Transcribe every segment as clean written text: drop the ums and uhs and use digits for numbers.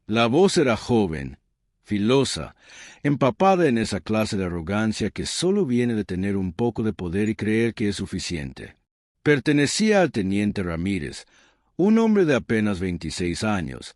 La voz era joven, filosa, empapada en esa clase de arrogancia que solo viene de tener un poco de poder y creer que es suficiente. Pertenecía al teniente Ramírez, un hombre de apenas 26 años,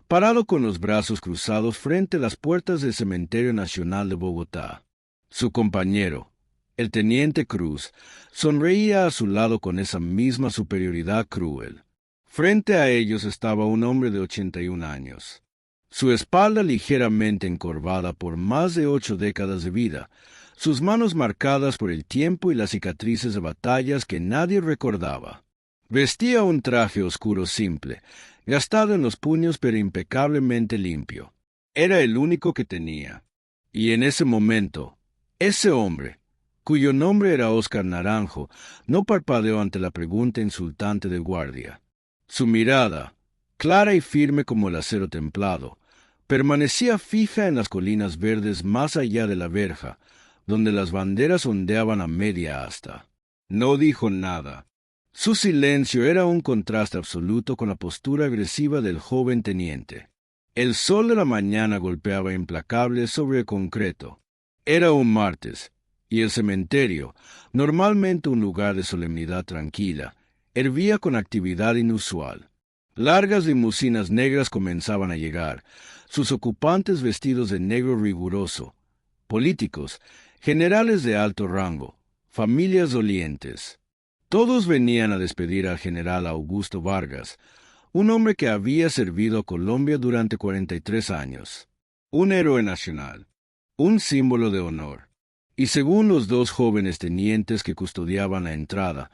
parado con los brazos cruzados frente a las puertas del Cementerio Nacional de Bogotá. Su compañero, el teniente Cruz, sonreía a su lado con esa misma superioridad cruel. Frente a ellos estaba un hombre de 81 años. Su espalda ligeramente encorvada por más de 8 décadas de vida, sus manos marcadas por el tiempo y las cicatrices de batallas que nadie recordaba. Vestía un traje oscuro simple, gastado en los puños pero impecablemente limpio. Era el único que tenía. Y en ese momento, ese hombre, cuyo nombre era Óscar Naranjo, no parpadeó ante la pregunta insultante del guardia. Su mirada, clara y firme como el acero templado, permanecía fija en las colinas verdes más allá de la verja, donde las banderas ondeaban a media asta. No dijo nada. Su silencio era un contraste absoluto con la postura agresiva del joven teniente. El sol de la mañana golpeaba implacable sobre el concreto. Era un martes, y el cementerio, normalmente un lugar de solemnidad tranquila, hervía con actividad inusual. Largas limusinas negras comenzaban a llegar, sus ocupantes vestidos de negro riguroso, políticos, generales de alto rango, familias dolientes. Todos venían a despedir al general Augusto Vargas, un hombre que había servido a Colombia durante 43 años, un héroe nacional, un símbolo de honor. Y según los dos jóvenes tenientes que custodiaban la entrada,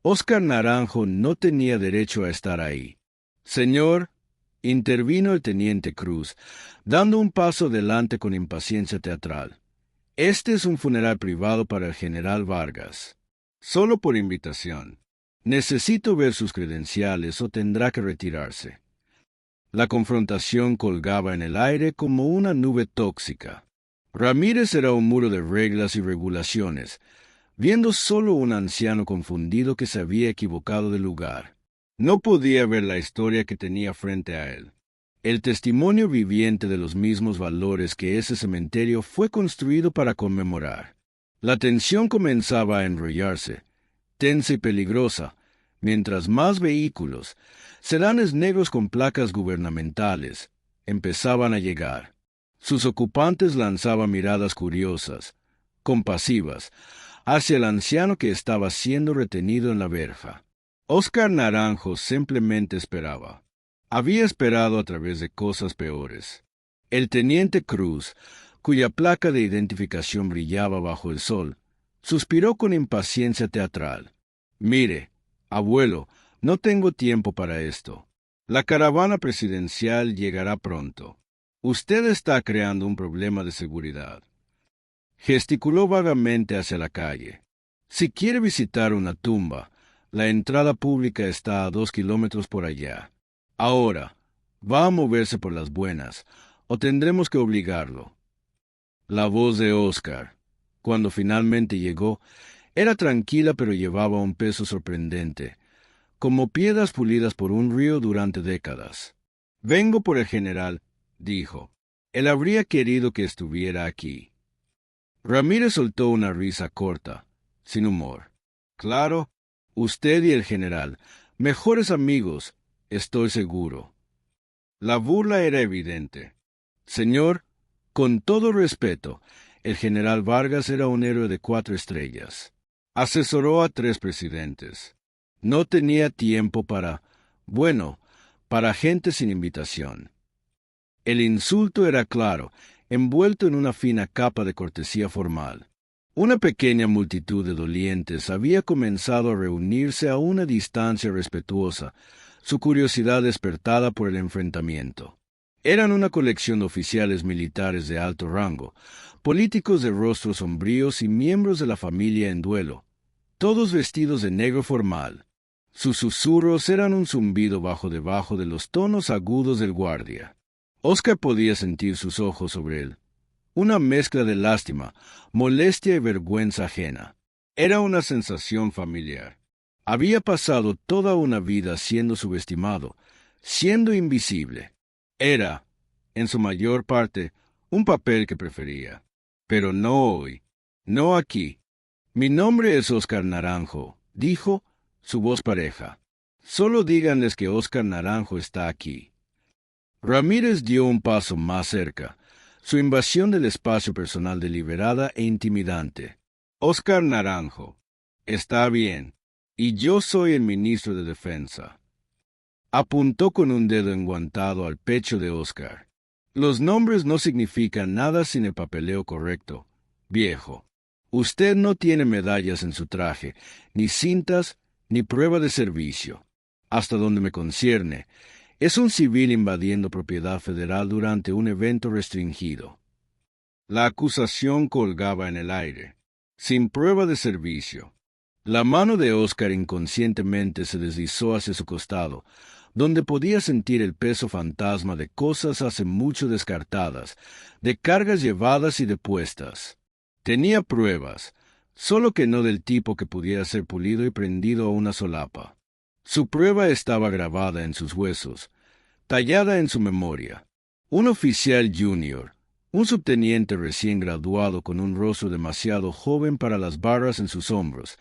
Óscar Naranjo no tenía derecho a estar ahí. Señor, intervino el teniente Cruz, dando un paso adelante con impaciencia teatral. Este es un funeral privado para el general Vargas. Solo por invitación. Necesito ver sus credenciales o tendrá que retirarse. La confrontación colgaba en el aire como una nube tóxica. Ramírez era un muro de reglas y regulaciones, viendo solo un anciano confundido que se había equivocado de lugar. No podía ver la historia que tenía frente a él. El testimonio viviente de los mismos valores que ese cementerio fue construido para conmemorar. La tensión comenzaba a enrollarse, tensa y peligrosa, mientras más vehículos, sedanes negros con placas gubernamentales, empezaban a llegar. Sus ocupantes lanzaban miradas curiosas, compasivas, hacia el anciano que estaba siendo retenido en la verja. Óscar Naranjo simplemente esperaba. Había esperado a través de cosas peores. El teniente Cruz, cuya placa de identificación brillaba bajo el sol, suspiró con impaciencia teatral. Mire, abuelo, no tengo tiempo para esto. La caravana presidencial llegará pronto. Usted está creando un problema de seguridad. Gesticuló vagamente hacia la calle. Si quiere visitar una tumba, la entrada pública está a 2 kilómetros por allá. Ahora, va a moverse por las buenas, o tendremos que obligarlo. La voz de Óscar, cuando finalmente llegó, era tranquila pero llevaba un peso sorprendente, como piedras pulidas por un río durante décadas. Vengo por el general, dijo. Él habría querido que estuviera aquí. Ramírez soltó una risa corta, sin humor. Claro, usted y el general, mejores amigos, estoy seguro. La burla era evidente. Señor, con todo respeto, el general Vargas era un héroe de 4 estrellas. Asesoró a 3 presidentes. No tenía tiempo para gente sin invitación. El insulto era claro, envuelto en una fina capa de cortesía formal. Una pequeña multitud de dolientes había comenzado a reunirse a una distancia respetuosa, su curiosidad despertada por el enfrentamiento. Eran una colección de oficiales militares de alto rango, políticos de rostros sombríos y miembros de la familia en duelo, todos vestidos de negro formal. Sus susurros eran un zumbido debajo de los tonos agudos del guardia. Óscar podía sentir sus ojos sobre él. Una mezcla de lástima, molestia y vergüenza ajena. Era una sensación familiar. Había pasado toda una vida siendo subestimado, siendo invisible. Era, en su mayor parte, un papel que prefería. Pero no hoy, no aquí. Mi nombre es Oscar Naranjo, dijo su voz pareja. Solo díganles que Oscar Naranjo está aquí. Ramírez dio un paso más cerca, su invasión del espacio personal deliberada e intimidante. Oscar Naranjo. Está bien. Y yo soy el ministro de Defensa. Apuntó con un dedo enguantado al pecho de Oscar. Los nombres no significan nada sin el papeleo correcto, viejo. Usted no tiene medallas en su traje, ni cintas, ni prueba de servicio. Hasta donde me concierne, es un civil invadiendo propiedad federal durante un evento restringido. La acusación colgaba en el aire, sin prueba de servicio. La mano de Oscar inconscientemente se deslizó hacia su costado, donde podía sentir el peso fantasma de cosas hace mucho descartadas, de cargas llevadas y depuestas. Tenía pruebas, solo que no del tipo que pudiera ser pulido y prendido a una solapa. Su prueba estaba grabada en sus huesos, tallada en su memoria. Un oficial junior, un subteniente recién graduado con un rostro demasiado joven para las barras en sus hombros,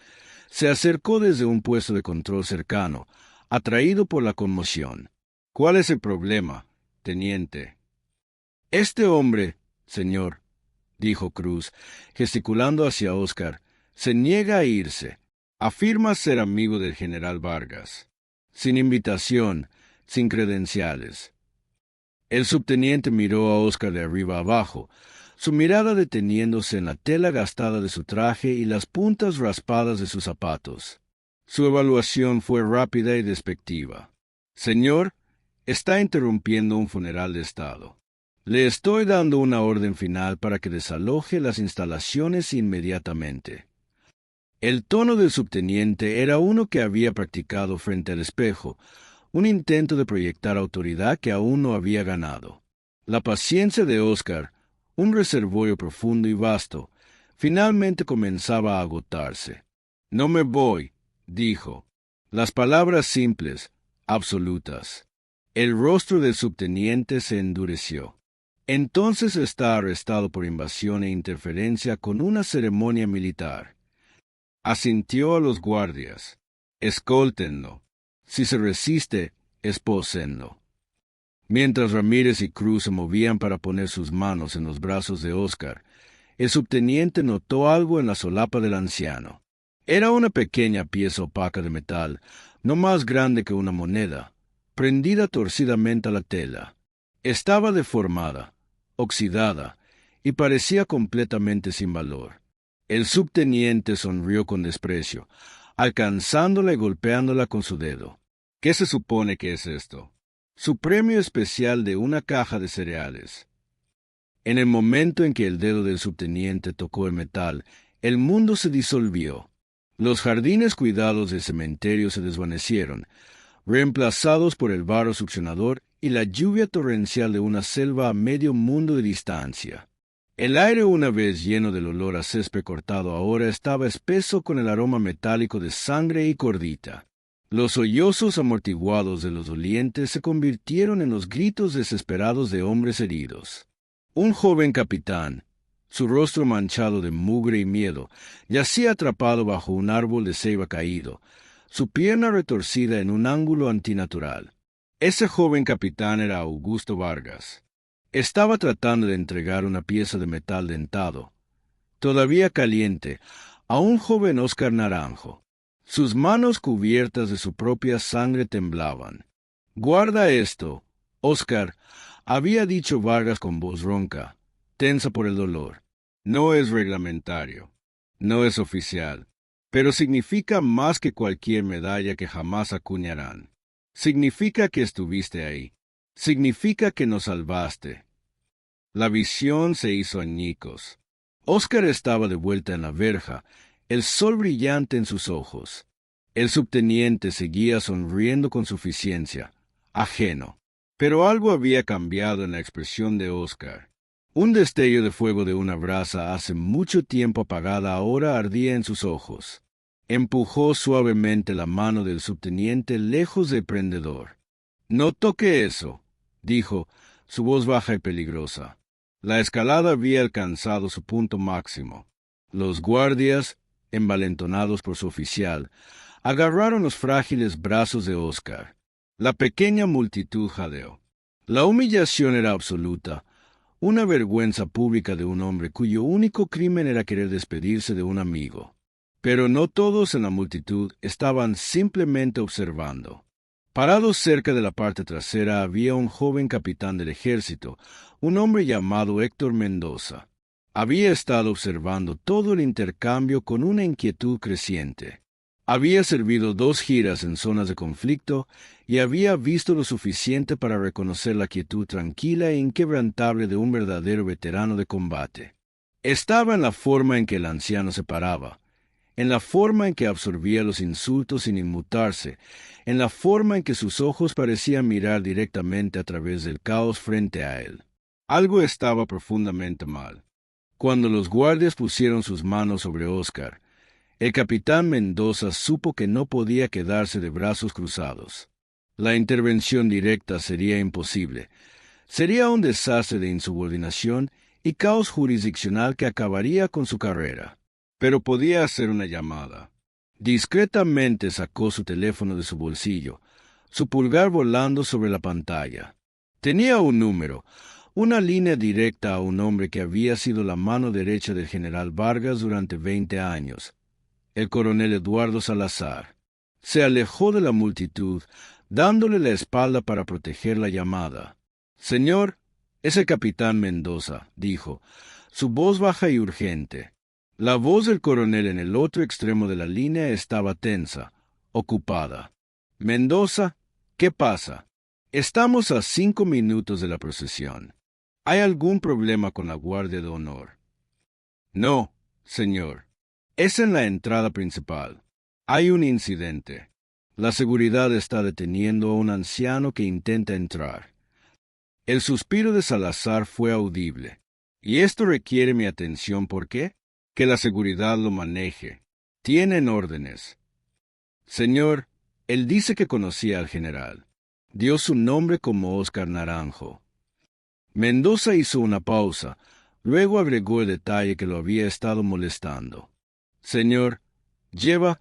se acercó desde un puesto de control cercano, atraído por la conmoción. ¿Cuál es el problema, teniente? Este hombre, señor, dijo Cruz, gesticulando hacia Oscar, se niega a irse. Afirma ser amigo del general Vargas. Sin invitación, sin credenciales. El subteniente miró a Oscar de arriba abajo, su mirada deteniéndose en la tela gastada de su traje y las puntas raspadas de sus zapatos. Su evaluación fue rápida y despectiva. Señor, está interrumpiendo un funeral de Estado. Le estoy dando una orden final para que desaloje las instalaciones inmediatamente. El tono del subteniente era uno que había practicado frente al espejo, un intento de proyectar autoridad que aún no había ganado. La paciencia de Oscar, un reservorio profundo y vasto, finalmente comenzaba a agotarse. No me voy, dijo. Las palabras simples, absolutas. El rostro del subteniente se endureció. Entonces está arrestado por invasión e interferencia con una ceremonia militar. Asintió a los guardias. Escóltenlo. Si se resiste, espósenlo. Mientras Ramírez y Cruz se movían para poner sus manos en los brazos de Oscar, el subteniente notó algo en la solapa del anciano. Era una pequeña pieza opaca de metal, no más grande que una moneda, prendida torcidamente a la tela. Estaba deformada, oxidada, y parecía completamente sin valor. El subteniente sonrió con desprecio, alcanzándola y golpeándola con su dedo. ¿Qué se supone que es esto? Su premio especial de una caja de cereales. En el momento en que el dedo del subteniente tocó el metal, el mundo se disolvió. Los jardines cuidados del cementerio se desvanecieron, reemplazados por el barro succionador y la lluvia torrencial de una selva a medio mundo de distancia. El aire, una vez lleno del olor a césped cortado, ahora estaba espeso con el aroma metálico de sangre y cordita. Los sollozos amortiguados de los dolientes se convirtieron en los gritos desesperados de hombres heridos. Un joven capitán, su rostro manchado de mugre y miedo, yacía atrapado bajo un árbol de ceiba caído, su pierna retorcida en un ángulo antinatural. Ese joven capitán era Augusto Vargas. Estaba tratando de entregar una pieza de metal dentado, todavía caliente, a un joven Oscar Naranjo. Sus manos cubiertas de su propia sangre temblaban. «Guarda esto, Oscar», había dicho Vargas con voz ronca, tensa por el dolor. «No es reglamentario, no es oficial, pero significa más que cualquier medalla que jamás acuñarán. Significa que estuviste ahí. Significa que nos salvaste». La visión se hizo añicos. Oscar estaba de vuelta en la verja, el sol brillante en sus ojos. El subteniente seguía sonriendo con suficiencia, ajeno. Pero algo había cambiado en la expresión de Oscar. Un destello de fuego de una brasa hace mucho tiempo apagada ahora ardía en sus ojos. Empujó suavemente la mano del subteniente lejos del prendedor. «No toque eso», dijo, su voz baja y peligrosa. La escalada había alcanzado su punto máximo. Los guardias, envalentonados por su oficial, agarraron los frágiles brazos de Oscar. La pequeña multitud jadeó. La humillación era absoluta, una vergüenza pública de un hombre cuyo único crimen era querer despedirse de un amigo. Pero no todos en la multitud estaban simplemente observando. Parado cerca de la parte trasera había un joven capitán del ejército, un hombre llamado Héctor Mendoza. Había estado observando todo el intercambio con una inquietud creciente. Había servido 2 giras en zonas de conflicto y había visto lo suficiente para reconocer la quietud tranquila e inquebrantable de un verdadero veterano de combate. Estaba en la forma en que el anciano se paraba, en la forma en que absorbía los insultos sin inmutarse, en la forma en que sus ojos parecían mirar directamente a través del caos frente a él. Algo estaba profundamente mal. Cuando los guardias pusieron sus manos sobre Oscar, el capitán Mendoza supo que no podía quedarse de brazos cruzados. La intervención directa sería imposible. Sería un desastre de insubordinación y caos jurisdiccional que acabaría con su carrera. Pero podía hacer una llamada. Discretamente sacó su teléfono de su bolsillo, su pulgar volando sobre la pantalla. Tenía un número, una línea directa a un hombre que había sido la mano derecha del general Vargas durante 20 años. El coronel Eduardo Salazar. Se alejó de la multitud, dándole la espalda para proteger la llamada. «Señor, es el capitán Mendoza», dijo, su voz baja y urgente. La voz del coronel en el otro extremo de la línea estaba tensa, ocupada. «Mendoza, ¿qué pasa? Estamos a 5 minutos de la procesión. ¿Hay algún problema con la Guardia de Honor?» «No, señor. Es en la entrada principal. Hay un incidente. La seguridad está deteniendo a un anciano que intenta entrar». El suspiro de Salazar fue audible. «Y esto requiere mi atención, ¿por qué?» «Que la seguridad lo maneje. Tienen órdenes». «Señor, él dice que conocía al general. Dio su nombre como Oscar Naranjo». Mendoza hizo una pausa, luego agregó el detalle que lo había estado molestando. «Señor, lleva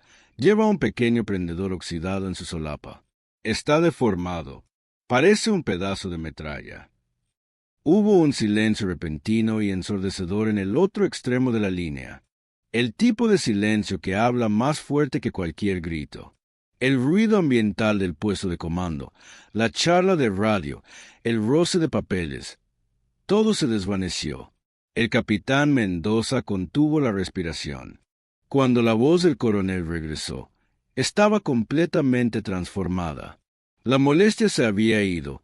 un pequeño prendedor oxidado en su solapa. Está deformado. Parece un pedazo de metralla». Hubo un silencio repentino y ensordecedor en el otro extremo de la línea. El tipo de silencio que habla más fuerte que cualquier grito. El ruido ambiental del puesto de comando, la charla de radio, el roce de papeles. Todo se desvaneció. El capitán Mendoza contuvo la respiración. Cuando la voz del coronel regresó, estaba completamente transformada. La molestia se había ido,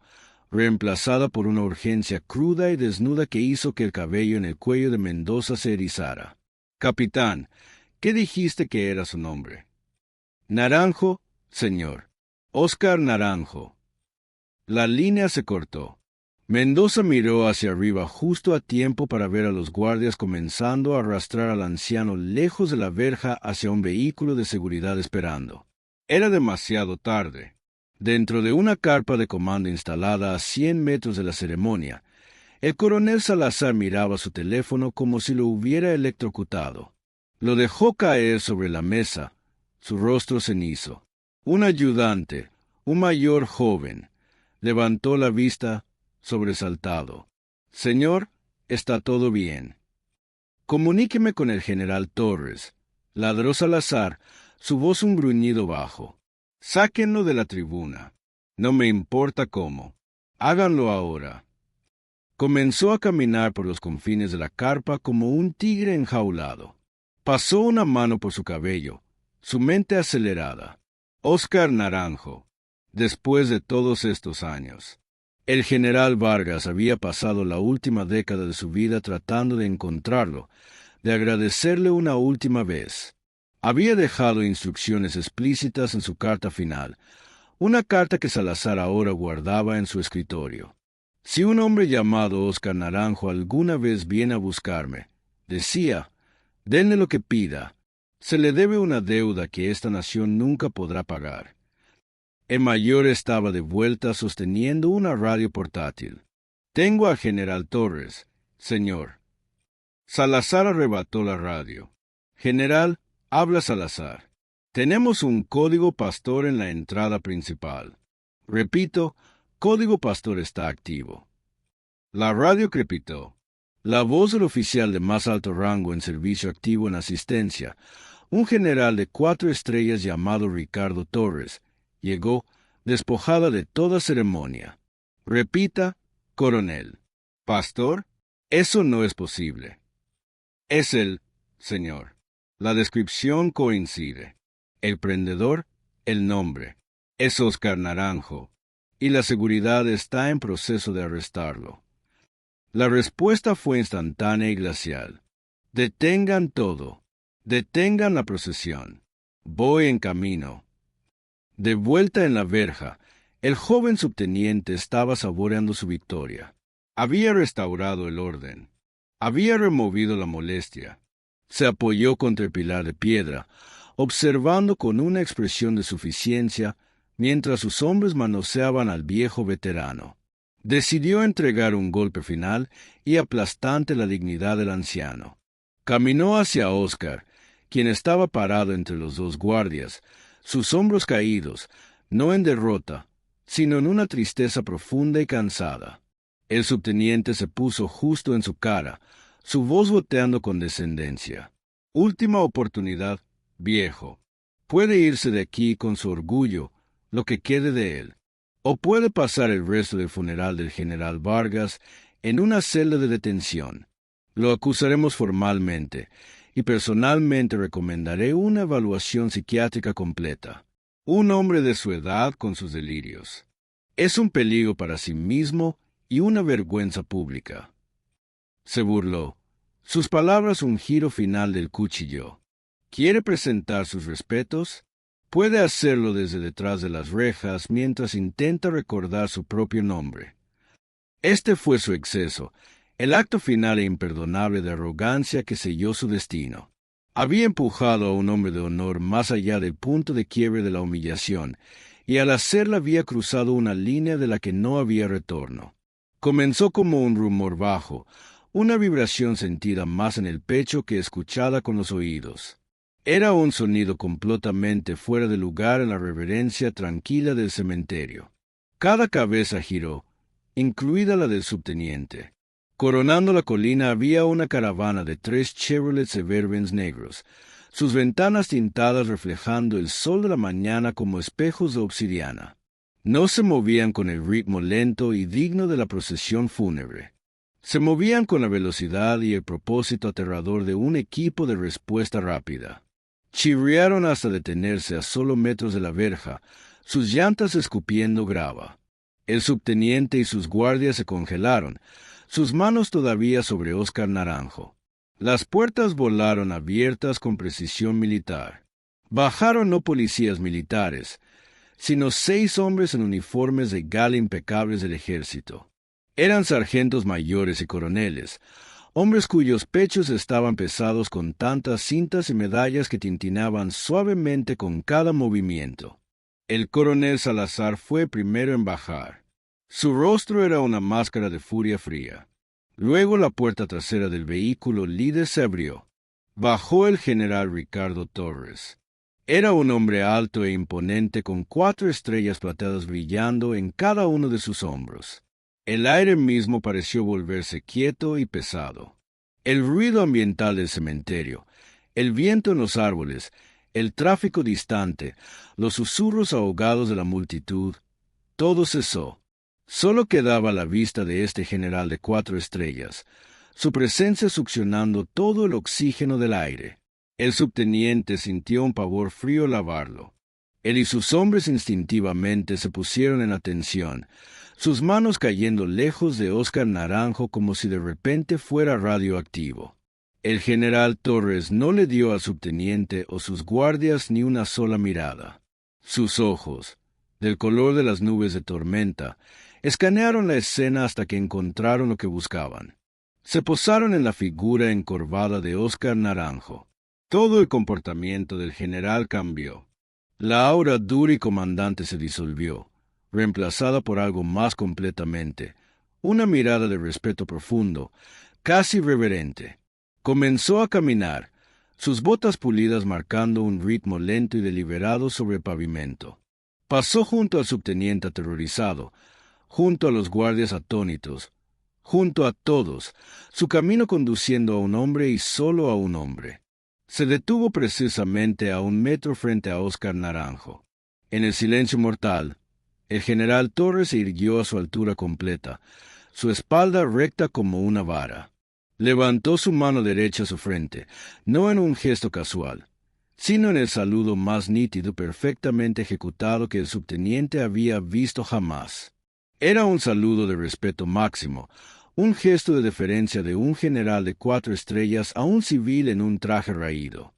reemplazada por una urgencia cruda y desnuda que hizo que el cabello en el cuello de Mendoza se erizara. «Capitán, ¿qué dijiste que era su nombre?» «Naranjo, señor. Oscar Naranjo». La línea se cortó. Mendoza miró hacia arriba justo a tiempo para ver a los guardias comenzando a arrastrar al anciano lejos de la verja hacia un vehículo de seguridad esperando. Era demasiado tarde. Dentro de una carpa de comando instalada a 100 metros de la ceremonia, el coronel Salazar miraba su teléfono como si lo hubiera electrocutado. Lo dejó caer sobre la mesa, su rostro cenizo. Un ayudante, un mayor joven, levantó la vista sobresaltado. «Señor, está todo bien». «Comuníqueme con el general Torres», ladró Salazar, su voz un gruñido bajo. «Sáquenlo de la tribuna. No me importa cómo. Háganlo ahora». Comenzó a caminar por los confines de la carpa como un tigre enjaulado. Pasó una mano por su cabello, su mente acelerada. Oscar Naranjo, después de todos estos años. El general Vargas había pasado la última década de su vida tratando de encontrarlo, de agradecerle una última vez. Había dejado instrucciones explícitas en su carta final, una carta que Salazar ahora guardaba en su escritorio. «Si un hombre llamado Oscar Naranjo alguna vez viene a buscarme», decía, «denle lo que pida. Se le debe una deuda que esta nación nunca podrá pagar». El mayor estaba de vuelta sosteniendo una radio portátil. Tengo al general Torres, señor. Salazar arrebató la radio. General, habla Salazar. Tenemos un código pastor en la entrada principal. Repito, código pastor está activo. La radio crepitó. La voz del oficial de más alto rango en servicio activo en asistencia, un general de 4 estrellas llamado Ricardo Torres, llegó despojada de toda ceremonia. Repita, coronel. Pastor, eso no es posible. Es el, señor. La descripción coincide. El prendedor, el nombre. Es Oscar Naranjo. Y la seguridad está en proceso de arrestarlo. La respuesta fue instantánea y glacial. Detengan todo. Detengan la procesión. Voy en camino. De vuelta en la verja, el joven subteniente estaba saboreando su victoria. Había restaurado el orden. Había removido la molestia. Se apoyó contra el pilar de piedra, observando con una expresión de suficiencia mientras sus hombres manoseaban al viejo veterano. Decidió entregar un golpe final y aplastante la dignidad del anciano. Caminó hacia Oscar, quien estaba parado entre los dos guardias, sus hombros caídos, no en derrota, sino en una tristeza profunda y cansada. El subteniente se puso justo en su cara, su voz goteando con descendencia. Última oportunidad, viejo. Puede irse de aquí con su orgullo, lo que quede de él. O puede pasar el resto del funeral del general Vargas en una celda de detención. Lo acusaremos formalmente, y personalmente recomendaré una evaluación psiquiátrica completa. Un hombre de su edad con sus delirios. Es un peligro para sí mismo y una vergüenza pública. Se burló. Sus palabras un giro final del cuchillo. ¿Quiere presentar sus respetos? Puede hacerlo desde detrás de las rejas mientras intenta recordar su propio nombre. Este fue su exceso, el acto final e imperdonable de arrogancia que selló su destino. Había empujado a un hombre de honor más allá del punto de quiebre de la humillación, y al hacerla había cruzado una línea de la que no había retorno. Comenzó como un rumor bajo, una vibración sentida más en el pecho que escuchada con los oídos. Era un sonido completamente fuera de lugar en la reverencia tranquila del cementerio. Cada cabeza giró, incluida la del subteniente. Coronando la colina había una caravana de 3 Chevrolet Suburbans negros, sus ventanas tintadas reflejando el sol de la mañana como espejos de obsidiana. No se movían con el ritmo lento y digno de la procesión fúnebre. Se movían con la velocidad y el propósito aterrador de un equipo de respuesta rápida. Chirriaron hasta detenerse a solo metros de la verja, sus llantas escupiendo grava. El subteniente y sus guardias se congelaron, sus manos todavía sobre Oscar Naranjo. Las puertas volaron abiertas con precisión militar. Bajaron no policías militares, sino 6 hombres en uniformes de gala impecables del ejército. Eran sargentos mayores y coroneles, hombres cuyos pechos estaban pesados con tantas cintas y medallas que tintinaban suavemente con cada movimiento. El coronel Salazar fue primero en bajar. Su rostro era una máscara de furia fría. Luego la puerta trasera del vehículo líder se abrió. Bajó el general Ricardo Torres. Era un hombre alto e imponente con 4 estrellas plateadas brillando en cada uno de sus hombros. El aire mismo pareció volverse quieto y pesado. El ruido ambiental del cementerio, el viento en los árboles, el tráfico distante, los susurros ahogados de la multitud, todo cesó. Solo quedaba la vista de este general de 4 estrellas, su presencia succionando todo el oxígeno del aire. El subteniente sintió un pavor frío lavarlo. Él y sus hombres instintivamente se pusieron en atención, sus manos cayendo lejos de Oscar Naranjo como si de repente fuera radioactivo. El general Torres no le dio al subteniente o sus guardias ni una sola mirada. Sus ojos, del color de las nubes de tormenta, escanearon la escena hasta que encontraron lo que buscaban. Se posaron en la figura encorvada de Oscar Naranjo. Todo el comportamiento del general cambió. La aura dura y comandante se disolvió, reemplazada por algo más completamente, una mirada de respeto profundo, casi reverente. Comenzó a caminar, sus botas pulidas marcando un ritmo lento y deliberado sobre el pavimento. Pasó junto al subteniente aterrorizado, junto a los guardias atónitos, junto a todos, su camino conduciendo a un hombre y solo a un hombre. Se detuvo precisamente a 1 metro frente a Óscar Naranjo. En el silencio mortal, el general Torres se irguió a su altura completa, su espalda recta como una vara. Levantó su mano derecha a su frente, no en un gesto casual, sino en el saludo más nítido, perfectamente ejecutado que el subteniente había visto jamás. Era un saludo de respeto máximo, un gesto de deferencia de un general de 4 estrellas a un civil en un traje raído.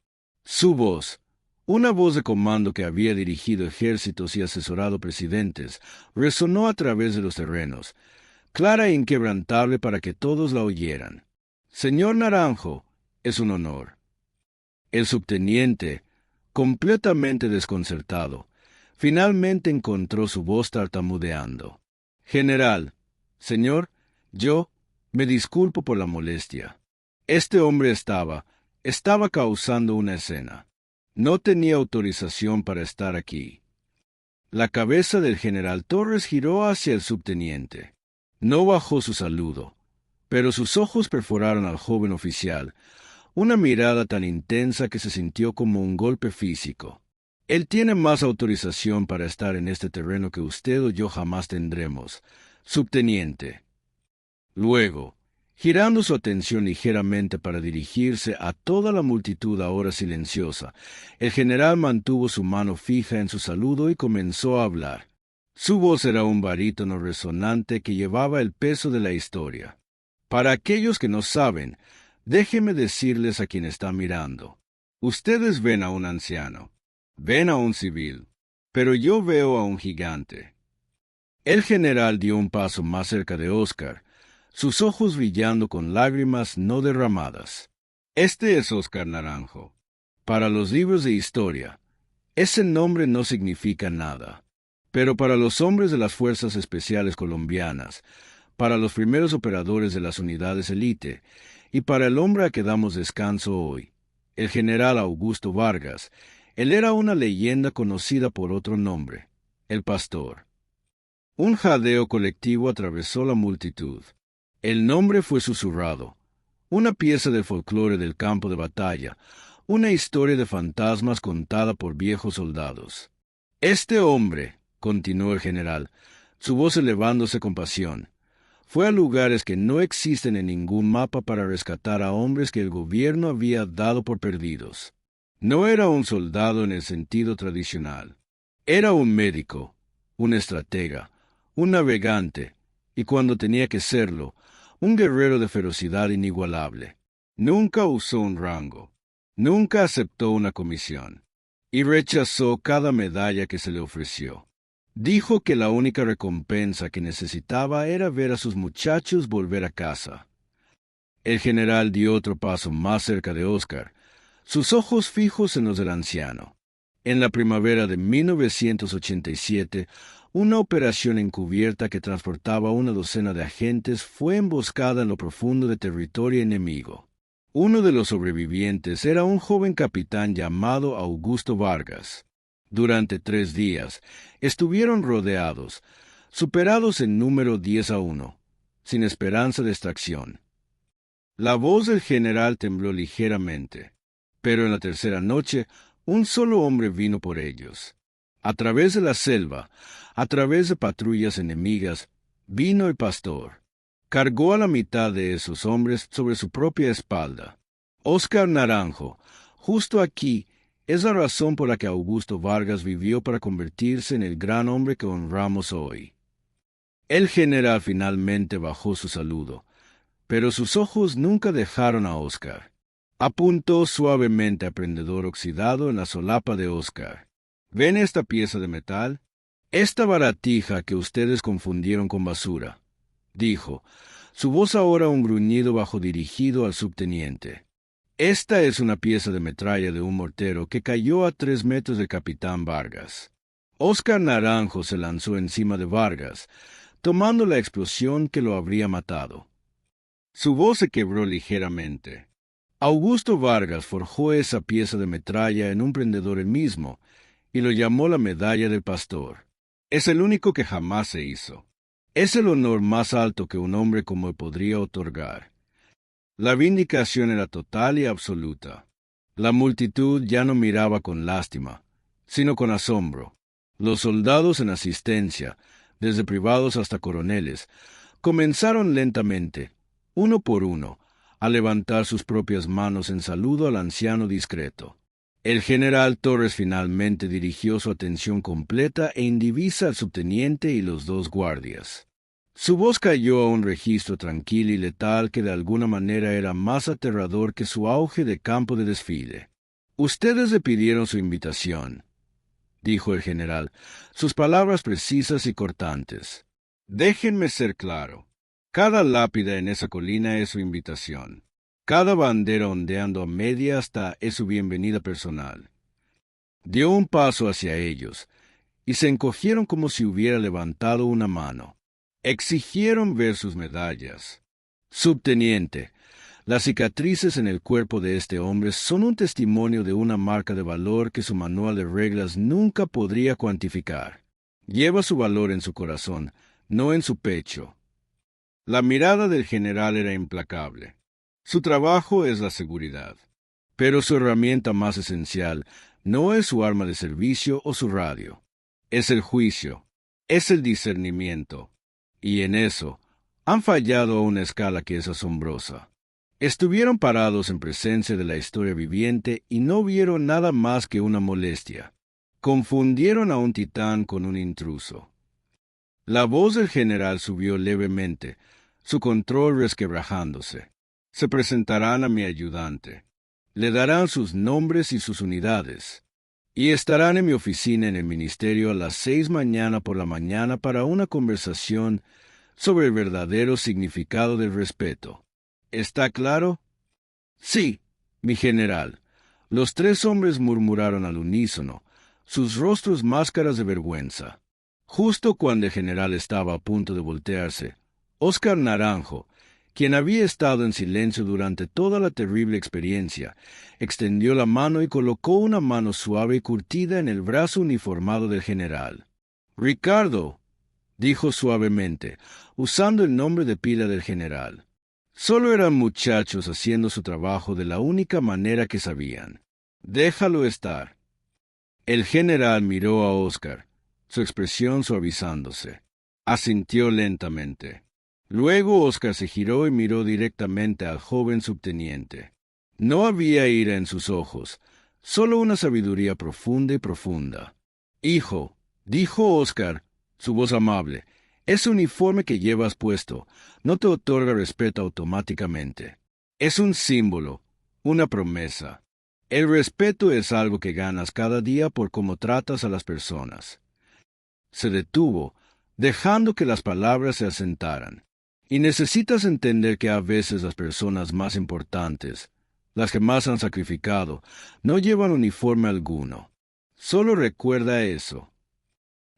Su voz, una voz de comando que había dirigido ejércitos y asesorado presidentes, resonó a través de los terrenos, clara e inquebrantable para que todos la oyeran. «Señor Naranjo, es un honor». El subteniente, completamente desconcertado, finalmente encontró su voz tartamudeando. «General, señor, me disculpo por la molestia. Este hombre estaba causando una escena. No tenía autorización para estar aquí». La cabeza del general Torres giró hacia el subteniente. No bajó su saludo, pero sus ojos perforaron al joven oficial, una mirada tan intensa que se sintió como un golpe físico. «Él tiene más autorización para estar en este terreno que usted o yo jamás tendremos, subteniente». Luego, girando su atención ligeramente para dirigirse a toda la multitud ahora silenciosa, el general mantuvo su mano fija en su saludo y comenzó a hablar. Su voz era un barítono resonante que llevaba el peso de la historia. «Para aquellos que no saben, déjeme decirles a quien está mirando. Ustedes ven a un anciano, ven a un civil, pero yo veo a un gigante». El general dio un paso más cerca de Óscar, sus ojos brillando con lágrimas no derramadas. «Este es Óscar Naranjo. Para los libros de historia, ese nombre no significa nada. Pero para los hombres de las Fuerzas Especiales Colombianas, para los primeros operadores de las unidades élite, y para el hombre a que damos descanso hoy, el general Augusto Vargas, él era una leyenda conocida por otro nombre, el Pastor». Un jadeo colectivo atravesó la multitud. El nombre fue susurrado, una pieza del folclore del campo de batalla, una historia de fantasmas contada por viejos soldados. «Este hombre», continuó el general, su voz elevándose con pasión, «fue a lugares que no existen en ningún mapa para rescatar a hombres que el gobierno había dado por perdidos. No era un soldado en el sentido tradicional. Era un médico, un estratega, un navegante, y cuando tenía que serlo, un guerrero de ferocidad inigualable. Nunca usó un rango, nunca aceptó una comisión, y rechazó cada medalla que se le ofreció. Dijo que la única recompensa que necesitaba era ver a sus muchachos volver a casa». El general dio otro paso más cerca de Óscar, sus ojos fijos en los del anciano. En la primavera de 1987, una operación encubierta que transportaba a 1 docena de agentes fue emboscada en lo profundo de territorio enemigo. Uno de los sobrevivientes era un joven capitán llamado Augusto Vargas. Durante 3 días, estuvieron rodeados, superados en número 10-1, sin esperanza de extracción. La voz del general tembló ligeramente, pero en la tercera noche, un solo hombre vino por ellos. A través de la selva, a través de patrullas enemigas, vino el Pastor. Cargó a la mitad de esos hombres sobre su propia espalda. Óscar Naranjo, justo aquí, es la razón por la que Augusto Vargas vivió para convertirse en el gran hombre que honramos hoy. El general finalmente bajó su saludo, pero sus ojos nunca dejaron a Óscar. Apuntó suavemente al prendedor oxidado en la solapa de Óscar. «¿Ven esta pieza de metal? Esta baratija que ustedes confundieron con basura», dijo, su voz ahora un gruñido bajo dirigido al subteniente. «Esta es una pieza de metralla de un mortero que cayó a 3 metros del capitán Vargas». Óscar Naranjo se lanzó encima de Vargas, tomando la explosión que lo habría matado. Su voz se quebró ligeramente. Augusto Vargas forjó esa pieza de metralla en un prendedor él mismo y lo llamó la medalla del pastor. Es el único que jamás se hizo. Es el honor más alto que un hombre como él podría otorgar. La vindicación era total y absoluta. La multitud ya no miraba con lástima, sino con asombro. Los soldados en asistencia, desde privados hasta coroneles, comenzaron lentamente, uno por uno, a levantar sus propias manos en saludo al anciano discreto. El general Torres finalmente dirigió su atención completa e indivisa al subteniente y los dos guardias. Su voz cayó a un registro tranquilo y letal que de alguna manera era más aterrador que su auge de campo de desfile. «Ustedes le pidieron su invitación», dijo el general, sus palabras precisas y cortantes. «Déjenme ser claro. Cada lápida en esa colina es su invitación. Cada bandera ondeando a media asta es su bienvenida personal». Dio un paso hacia ellos, y se encogieron como si hubiera levantado una mano. Exigieron ver sus medallas. «Subteniente, las cicatrices en el cuerpo de este hombre son un testimonio de una marca de valor que su manual de reglas nunca podría cuantificar. Lleva su valor en su corazón, no en su pecho». La mirada del general era implacable. Su trabajo es la seguridad, pero su herramienta más esencial no es su arma de servicio o su radio. Es el juicio, es el discernimiento, y en eso han fallado a una escala que es asombrosa. Estuvieron parados en presencia de la historia viviente y no vieron nada más que una molestia. Confundieron a un titán con un intruso. La voz del general subió levemente, su control resquebrajándose. «Se presentarán a mi ayudante. Le darán sus nombres y sus unidades. Y estarán en mi oficina en el ministerio a las 6 mañana por la mañana para una conversación sobre el verdadero significado del respeto. ¿Está claro?» «Sí, mi general». Los tres hombres murmuraron al unísono, sus rostros máscaras de vergüenza. Justo cuando el general estaba a punto de voltearse, Óscar Naranjo, quien había estado en silencio durante toda la terrible experiencia, extendió la mano y colocó una mano suave y curtida en el brazo uniformado del general. «Ricardo», dijo suavemente, usando el nombre de pila del general. Solo eran muchachos haciendo su trabajo de la única manera que sabían. «Déjalo estar». El general miró a Óscar, su expresión suavizándose. Asintió lentamente. Luego Óscar se giró y miró directamente al joven subteniente. No había ira en sus ojos, solo una sabiduría profunda y profunda. «Hijo», dijo Óscar, su voz amable, «ese uniforme que llevas puesto no te otorga respeto automáticamente. Es un símbolo, una promesa. El respeto es algo que ganas cada día por cómo tratas a las personas». Se detuvo, dejando que las palabras se asentaran. «Y necesitas entender que a veces las personas más importantes, las que más han sacrificado, no llevan uniforme alguno. Solo recuerda eso».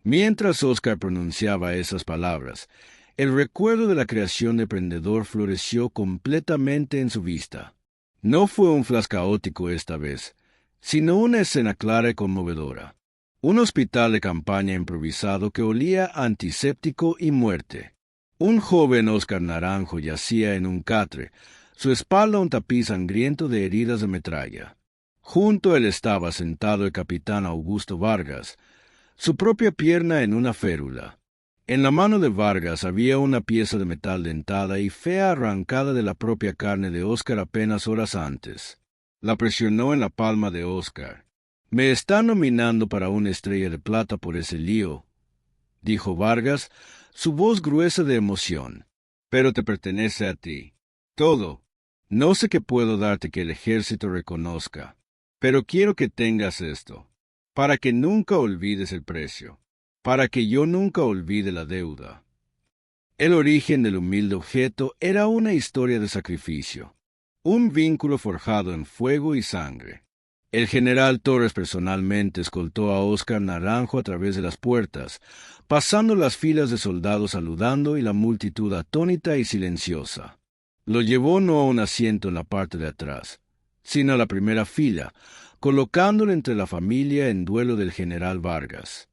Mientras Óscar pronunciaba esas palabras, el recuerdo de la creación de Prendedor floreció completamente en su vista. No fue un flash caótico esta vez, sino una escena clara y conmovedora. Un hospital de campaña improvisado que olía a antiséptico y muerte. Un joven Óscar Naranjo yacía en un catre, su espalda un tapiz sangriento de heridas de metralla. Junto a él estaba sentado el capitán Augusto Vargas, su propia pierna en una férula. En la mano de Vargas había una pieza de metal dentada y fea arrancada de la propia carne de Óscar apenas horas antes. La presionó en la palma de Óscar. «Me están nominando para una estrella de plata por ese lío», dijo Vargas, su voz gruesa de emoción. «Pero te pertenece a ti. Todo. No sé qué puedo darte que el ejército reconozca, pero quiero que tengas esto, para que nunca olvides el precio, para que yo nunca olvide la deuda». El origen del humilde objeto era una historia de sacrificio, un vínculo forjado en fuego y sangre. El general Torres personalmente escoltó a Óscar Naranjo a través de las puertas, pasando las filas de soldados saludando y la multitud atónita y silenciosa. Lo llevó no a un asiento en la parte de atrás, sino a la primera fila, colocándolo entre la familia en duelo del general Vargas.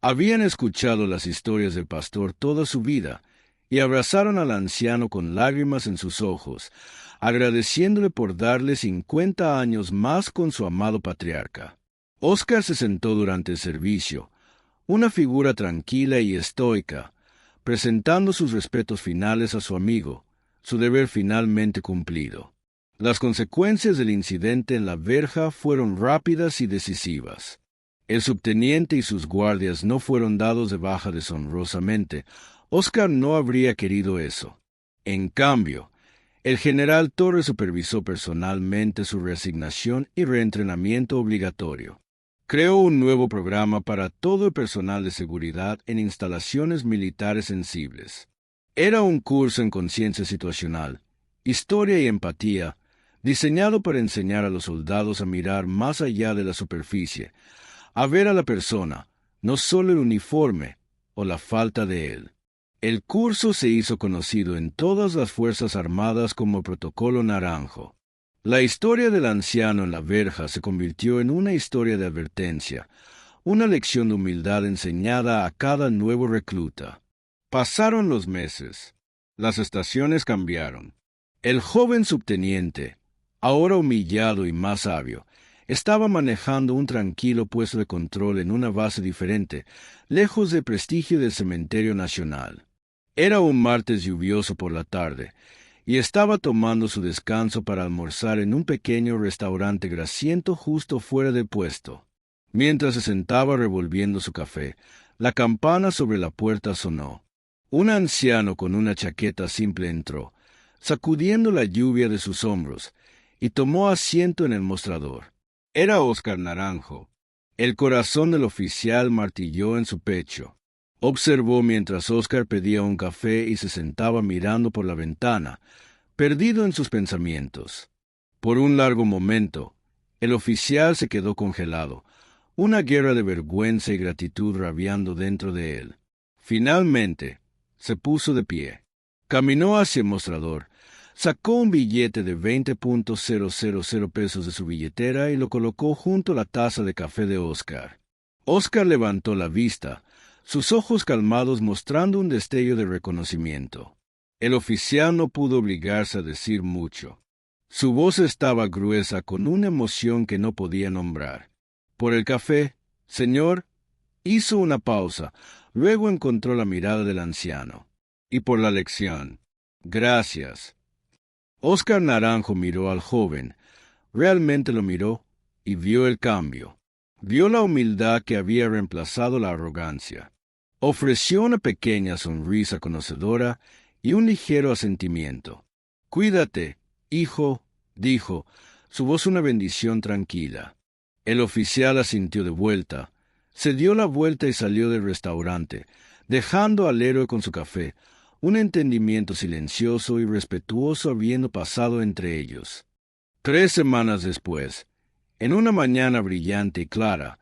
Habían escuchado las historias del pastor toda su vida, y abrazaron al anciano con lágrimas en sus ojos, agradeciéndole por darle 50 años más con su amado patriarca. Óscar se sentó durante el servicio, una figura tranquila y estoica, presentando sus respetos finales a su amigo, su deber finalmente cumplido. Las consecuencias del incidente en la verja fueron rápidas y decisivas. El subteniente y sus guardias no fueron dados de baja deshonrosamente. Óscar no habría querido eso. En cambio, el general Torres supervisó personalmente su reasignación y reentrenamiento obligatorio. Creó un nuevo programa para todo el personal de seguridad en instalaciones militares sensibles. Era un curso en conciencia situacional, historia y empatía, diseñado para enseñar a los soldados a mirar más allá de la superficie, a ver a la persona, no solo el uniforme o la falta de él. El curso se hizo conocido en todas las Fuerzas Armadas como Protocolo Naranjo. La historia del anciano en la verja se convirtió en una historia de advertencia, una lección de humildad enseñada a cada nuevo recluta. Pasaron los meses. Las estaciones cambiaron. El joven subteniente, ahora humillado y más sabio, estaba manejando un tranquilo puesto de control en una base diferente, lejos del prestigio del Cementerio Nacional. Era un martes lluvioso por la tarde, y estaba tomando su descanso para almorzar en un pequeño restaurante grasiento justo fuera del puesto. Mientras se sentaba revolviendo su café, la campana sobre la puerta sonó. Un anciano con una chaqueta simple entró, sacudiendo la lluvia de sus hombros, y tomó asiento en el mostrador. Era Óscar Naranjo. El corazón del oficial martilló en su pecho. Observó mientras Óscar pedía un café y se sentaba mirando por la ventana, perdido en sus pensamientos. Por un largo momento, el oficial se quedó congelado, una guerra de vergüenza y gratitud rabiando dentro de él. Finalmente, se puso de pie. Caminó hacia el mostrador, sacó un billete de 20.000 pesos de su billetera y lo colocó junto a la taza de café de Óscar. Óscar levantó la vista, sus ojos calmados mostrando un destello de reconocimiento. El oficial no pudo obligarse a decir mucho. Su voz estaba gruesa con una emoción que no podía nombrar. Por el café, señor, hizo una pausa, luego encontró la mirada del anciano. Y por la lección. Gracias. Óscar Naranjo miró al joven, realmente lo miró, y vio el cambio. Vio la humildad que había reemplazado la arrogancia. Ofreció una pequeña sonrisa conocedora y un ligero asentimiento. «Cuídate, hijo», dijo, su voz una bendición tranquila. El oficial asintió de vuelta, se dio la vuelta y salió del restaurante, dejando al héroe con su café, un entendimiento silencioso y respetuoso habiendo pasado entre ellos. 3 semanas después, en una mañana brillante y clara,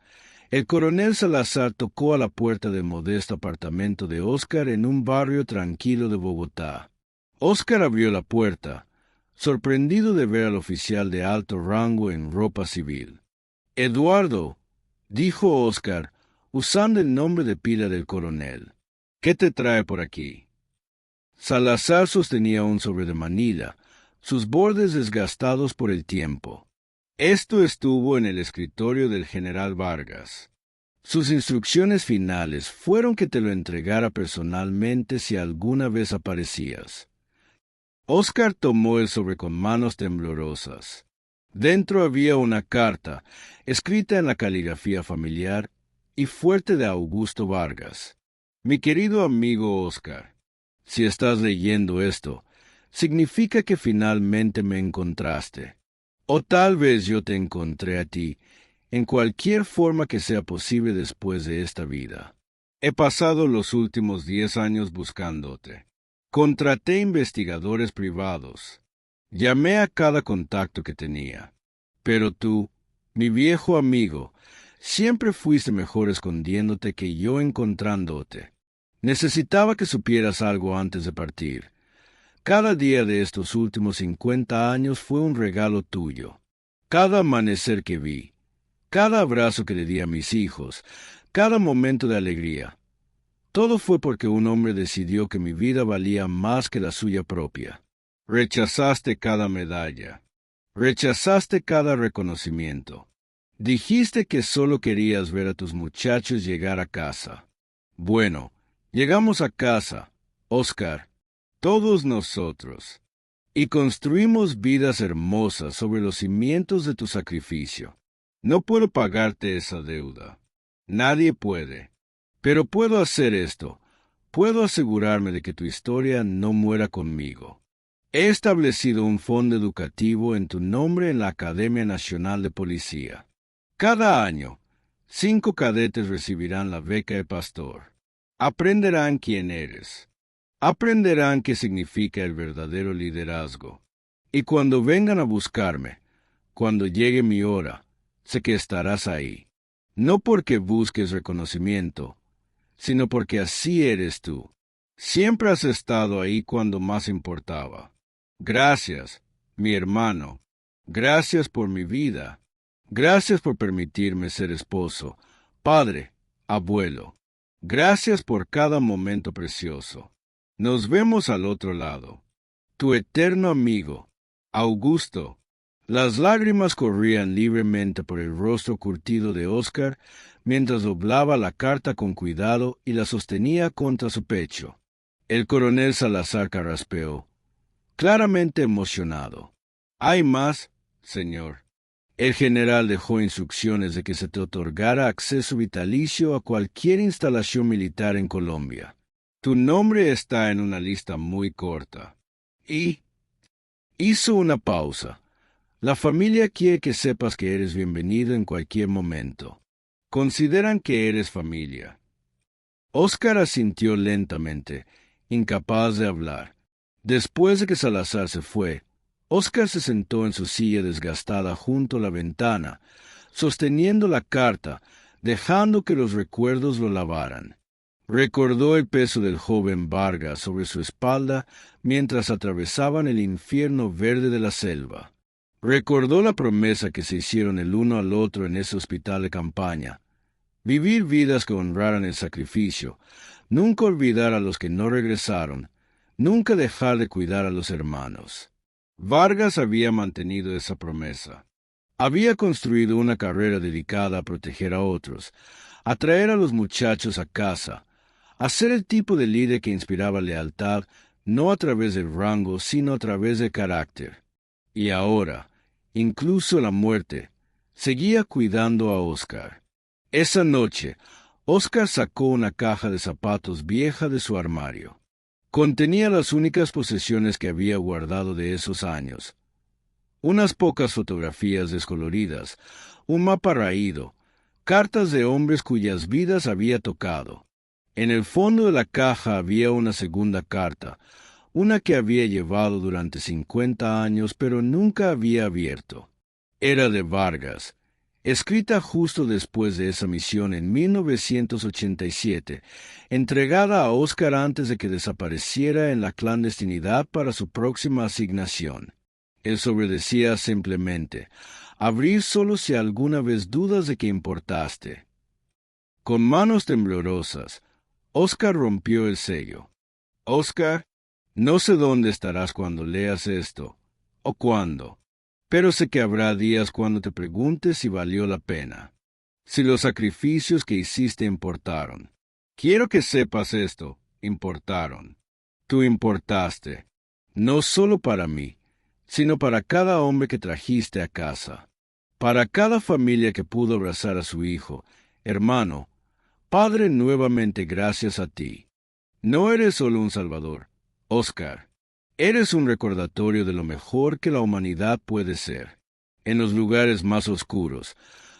el coronel Salazar tocó a la puerta del modesto apartamento de Óscar en un barrio tranquilo de Bogotá. Óscar abrió la puerta, sorprendido de ver al oficial de alto rango en ropa civil. «Eduardo», dijo Óscar, usando el nombre de pila del coronel, «¿qué te trae por aquí?» Salazar sostenía un sobre de Manila, sus bordes desgastados por el tiempo. Esto estuvo en el escritorio del general Vargas. Sus instrucciones finales fueron que te lo entregara personalmente si alguna vez aparecías. Óscar tomó el sobre con manos temblorosas. Dentro había una carta, escrita en la caligrafía familiar y fuerte de Augusto Vargas. «Mi querido amigo Óscar, si estás leyendo esto, significa que finalmente me encontraste. O tal vez yo te encontré a ti, en cualquier forma que sea posible después de esta vida. He pasado los últimos 10 años buscándote. Contraté investigadores privados. Llamé a cada contacto que tenía. Pero tú, Mi viejo amigo, siempre fuiste mejor escondiéndote que yo encontrándote. Necesitaba que supieras algo antes de partir. Cada día de estos últimos 50 años fue un regalo tuyo. Cada amanecer que vi, cada abrazo que le di a mis hijos, cada momento de alegría. Todo fue porque un hombre decidió que mi vida valía más que la suya propia. Rechazaste cada medalla. Rechazaste cada reconocimiento. Dijiste que solo querías ver a tus muchachos llegar a casa. Bueno, llegamos a casa, Oscar, todos nosotros, y construimos vidas hermosas sobre los cimientos de tu sacrificio. No puedo pagarte esa deuda. Nadie puede. Pero puedo hacer esto. Puedo asegurarme de que tu historia no muera conmigo. He establecido un fondo educativo en tu nombre en la Academia Nacional de Policía. Cada año, 5 cadetes recibirán la beca de pastor. Aprenderán quién eres. Aprenderán qué significa el verdadero liderazgo. Y cuando vengan a buscarme, cuando llegue mi hora, sé que estarás ahí. No porque busques reconocimiento, sino porque así eres tú. Siempre has estado ahí cuando más importaba. Gracias, mi hermano. Gracias por mi vida. Gracias por permitirme ser esposo, padre, abuelo. Gracias por cada momento precioso. Nos vemos al otro lado. Tu eterno amigo, Augusto. Las lágrimas corrían libremente por el rostro curtido de Oscar mientras doblaba la carta con cuidado y la sostenía contra su pecho. El coronel Salazar carraspeó, claramente emocionado. «¿Hay más, señor?» El general dejó instrucciones de que se te otorgara acceso vitalicio a cualquier instalación militar en Colombia. Tu nombre está en una lista muy corta. Y hizo una pausa. La familia quiere que sepas que eres bienvenido en cualquier momento. Consideran que eres familia. Oscar asintió lentamente, incapaz de hablar. Después de que Salazar se fue, Oscar se sentó en su silla desgastada junto a la ventana, sosteniendo la carta, dejando que los recuerdos lo lavaran. Recordó el peso del joven Vargas sobre su espalda mientras atravesaban el infierno verde de la selva. Recordó la promesa que se hicieron el uno al otro en ese hospital de campaña. Vivir vidas que honraran el sacrificio, nunca olvidar a los que no regresaron, nunca dejar de cuidar a los hermanos. Vargas había mantenido esa promesa. Había construido una carrera dedicada a proteger a otros, a traer a los muchachos a casa, a ser el tipo de líder que inspiraba lealtad no a través del rango, sino a través del carácter. Y ahora, incluso la muerte, seguía cuidando a Oscar. Esa noche, Oscar sacó una caja de zapatos vieja de su armario. Contenía las únicas posesiones que había guardado de esos años. Unas pocas fotografías descoloridas, un mapa raído, cartas de hombres cuyas vidas había tocado. En el fondo de la caja había una segunda carta, una que había llevado durante 50 años pero nunca había abierto. Era de Vargas, escrita justo después de esa misión en 1987, entregada a Oscar antes de que desapareciera en la clandestinidad para su próxima asignación. Él sobre decía simplemente, abrir solo si alguna vez dudas de que importaste. Con manos temblorosas, Oscar rompió el sello. Oscar, no sé dónde estarás cuando leas esto, o cuándo, pero sé que habrá días cuando te preguntes si valió la pena, si los sacrificios que hiciste importaron. Quiero que sepas esto, importaron. Tú importaste, no solo para mí, sino para cada hombre que trajiste a casa, para cada familia que pudo abrazar a su hijo, hermano, padre nuevamente gracias a ti. No eres solo un salvador, Oscar. Eres un recordatorio de lo mejor que la humanidad puede ser. En los lugares más oscuros,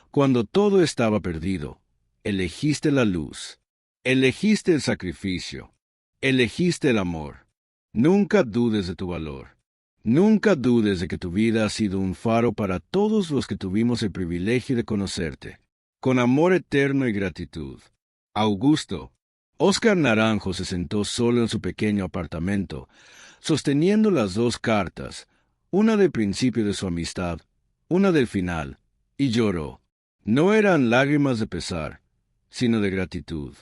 cuando todo estaba perdido, elegiste la luz, elegiste el sacrificio, elegiste el amor. Nunca dudes de tu valor. Nunca dudes de que tu vida ha sido un faro para todos los que tuvimos el privilegio de conocerte. Con amor eterno y gratitud. Augusto. Óscar Naranjo se sentó solo en su pequeño apartamento, sosteniendo las dos cartas, una del principio de su amistad, una del final, y lloró. No eran lágrimas de pesar, sino de gratitud.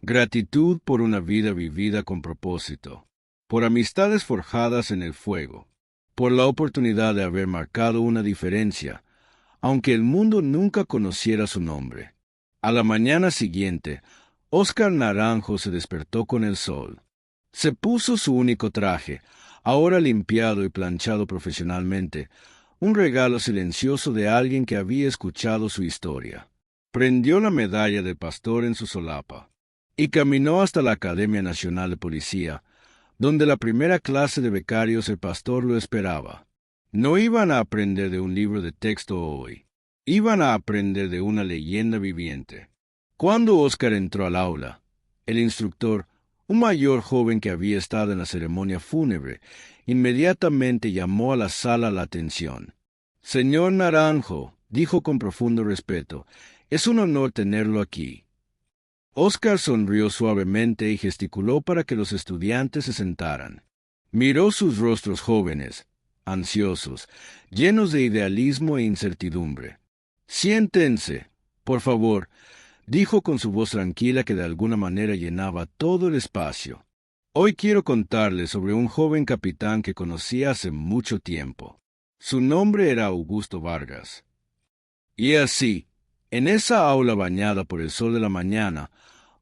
Gratitud por una vida vivida con propósito, por amistades forjadas en el fuego, por la oportunidad de haber marcado una diferencia, aunque el mundo nunca conociera su nombre. A la mañana siguiente, Óscar Naranjo se despertó con el sol. Se puso su único traje, ahora limpiado y planchado profesionalmente, un regalo silencioso de alguien que había escuchado su historia. Prendió la medalla del pastor en su solapa y caminó hasta la Academia Nacional de Policía, donde la primera clase de becarios el pastor lo esperaba. No iban a aprender de un libro de texto hoy, iban a aprender de una leyenda viviente. Cuando Óscar entró al aula, el instructor, un mayor joven que había estado en la ceremonia fúnebre, inmediatamente llamó a la sala la atención. «Señor Naranjo», dijo con profundo respeto, «es un honor tenerlo aquí». Óscar sonrió suavemente y gesticuló para que los estudiantes se sentaran. Miró sus rostros jóvenes, ansiosos, llenos de idealismo e incertidumbre. «Siéntense, por favor», dijo con su voz tranquila que de alguna manera llenaba todo el espacio. «Hoy quiero contarles sobre un joven capitán que conocí hace mucho tiempo. Su nombre era Augusto Vargas». Y así, en esa aula bañada por el sol de la mañana,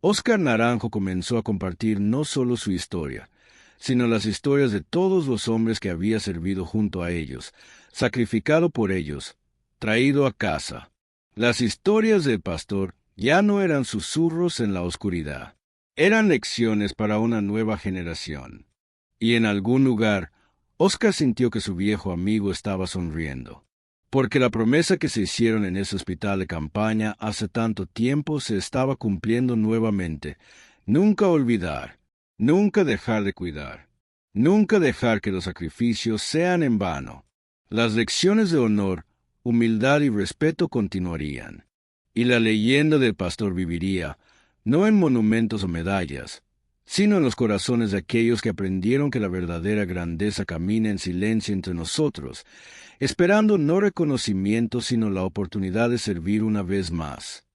Óscar Naranjo comenzó a compartir no solo su historia, sino las historias de todos los hombres que había servido junto a ellos, sacrificado por ellos, traído a casa. Las historias del pastor ya no eran susurros en la oscuridad, eran lecciones para una nueva generación. Y en algún lugar, Óscar sintió que su viejo amigo estaba sonriendo, porque la promesa que se hicieron en ese hospital de campaña hace tanto tiempo se estaba cumpliendo nuevamente. Nunca olvidar, nunca dejar de cuidar, nunca dejar que los sacrificios sean en vano. Las lecciones de honor, humildad y respeto continuarían, y la leyenda del pastor viviría, no en monumentos o medallas, sino en los corazones de aquellos que aprendieron que la verdadera grandeza camina en silencio entre nosotros, esperando no reconocimiento sino la oportunidad de servir una vez más.